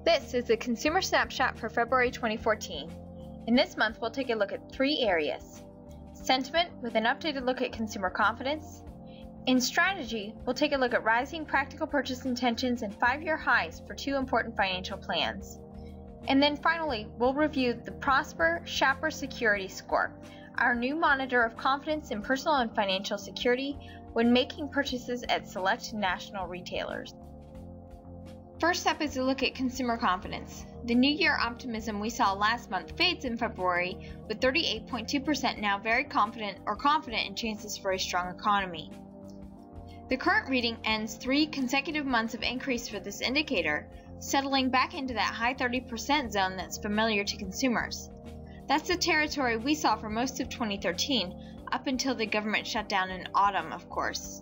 This is the Consumer Snapshot for February 2014. In this month, we'll take a look at 3 areas. Sentiment, with an updated look at consumer confidence. In strategy, we'll take a look at rising practical purchase intentions and 5-year highs for 2 important financial plans. And then finally, we'll review the Prosper Shopper Security Score, our new monitor of confidence in personal and financial security when making purchases at select national retailers. First up is a look at consumer confidence. The New Year optimism we saw last month fades in February, with 38.2% now very confident or confident in chances for a strong economy. The current reading ends 3 consecutive months of increase for this indicator, settling back into that high 30% zone that's familiar to consumers. That's the territory we saw for most of 2013, up until the government shutdown in autumn, of course.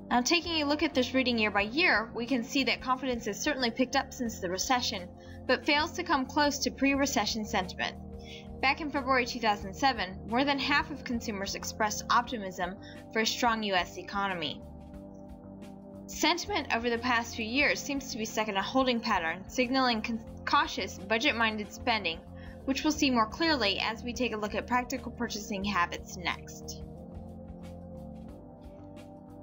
Now, taking a look at this reading year by year, we can see that confidence has certainly picked up since the recession, but fails to come close to pre-recession sentiment. Back in February 2007, more than half of consumers expressed optimism for a strong U.S. economy. Sentiment over the past few years seems to be stuck in a holding pattern, signaling cautious, budget-minded spending, which we'll see more clearly as we take a look at practical purchasing habits next.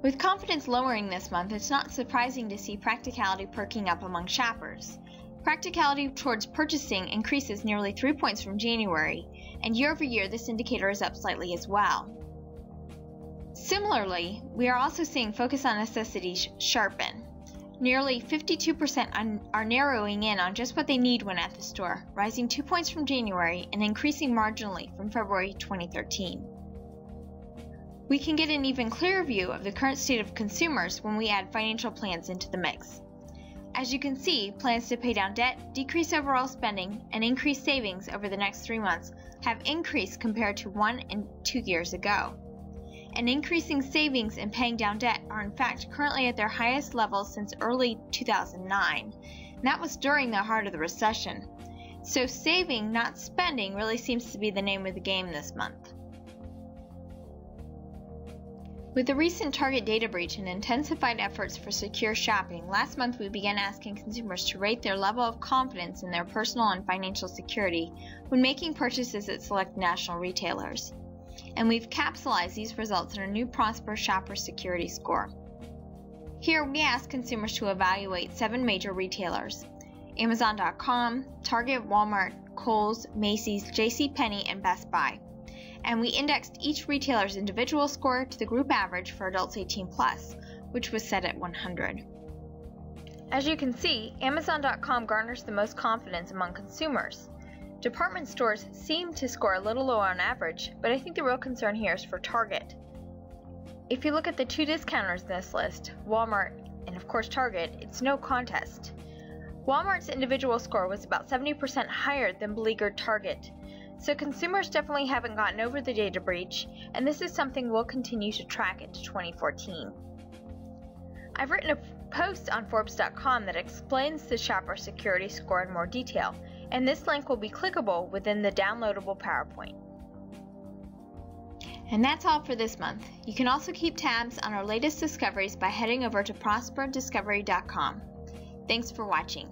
With confidence lowering this month, it's not surprising to see practicality perking up among shoppers. Practicality towards purchasing increases nearly 3 points from January, and year over year this indicator is up slightly as well. Similarly, we are also seeing focus on necessities sharpen. Nearly 52% are narrowing in on just what they need when at the store, rising 2 points from January and increasing marginally from February 2013. We can get an even clearer view of the current state of consumers when we add financial plans into the mix. As you can see, plans to pay down debt, decrease overall spending, and increase savings over the next 3 months have increased compared to 1 and 2 years ago. And increasing savings and paying down debt are in fact currently at their highest levels since early 2009. And that was during the heart of the recession. So saving, not spending, really seems to be the name of the game this month. With the recent Target data breach and intensified efforts for secure shopping, last month we began asking consumers to rate their level of confidence in their personal and financial security when making purchases at select national retailers. And we've capsulized these results in our new Prosper Shopper Security Score. Here we ask consumers to evaluate 7 major retailers: Amazon.com, Target, Walmart, Kohl's, Macy's, JCPenney, and Best Buy. And we indexed each retailer's individual score to the group average for adults 18+, which was set at 100. As you can see, Amazon.com garners the most confidence among consumers. Department stores seem to score a little low on average, but I think the real concern here is for Target. If you look at the 2 discounters in this list, Walmart and of course Target, it's no contest. Walmart's individual score was about 70% higher than beleaguered Target. So consumers definitely haven't gotten over the data breach, and this is something we'll continue to track into 2014. I've written a post on Forbes.com that explains the Shopper Security Score in more detail, and this link will be clickable within the downloadable PowerPoint. And that's all for this month. You can also keep tabs on our latest discoveries by heading over to prosperdiscovery.com. Thanks for watching.